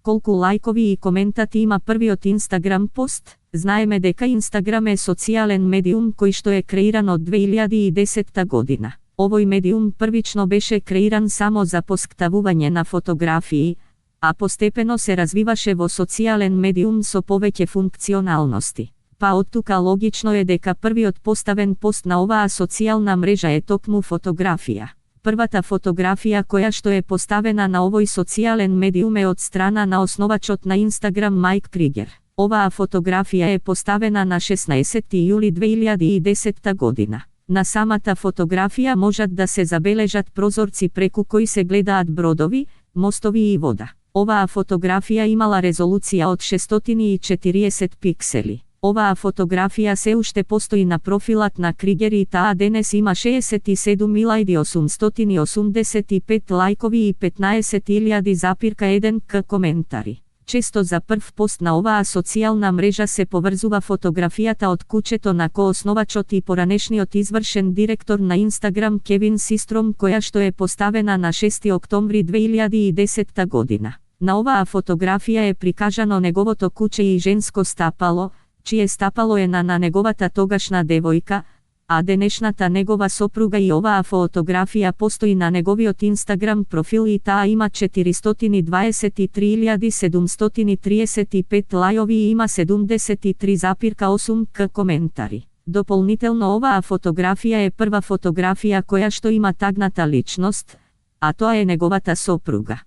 Колку лайкови и коментати има првиот Instagram пост? Знаеме дека Instagram е социјален медиум кој што е креиран од 2010 година. Овој медиум првично беше креиран само за посктавување на фотографии, а постепено се развиваше во социјален медиум со повеќе функционалности. Па оттука логично е дека првиот поставен пост на оваа социјална мрежа е токму фотографија. Првата фотографија која што е поставена на овој социјален медиум е од страна на основачот на Instagram Майк Кригер. Оваа фотографија е поставена на 16 јули 2010 година. На самата фотографија можат да се забележат прозорци преку кои се гледаат бродови, мостови и вода. Оваа фотографија имала резолуција од 640 пиксели. Оваа фотографија се уште постои на профилот на Кригер и таа денес има 67.885 лајкови и 15.000,1 к коментари. Често за прв пост на оваа социјална мрежа се поврзува фотографијата од куќето на коосновачот и поранешниот извршен директор на Instagram Кевин Систром која што е поставена на 6 октомври 2010 година. На оваа фотографија е прикажано неговото куќе и женско стапало, чие стапало е на неговата тогашна девојка, а денешната негова сопруга и оваа фотографија постои на неговиот Instagram профил и таа има 423.735 лајови и има 73.8 к коментари. Дополнително оваа фотографија е прва фотографија која што има тагната личност, а тоа е неговата сопруга.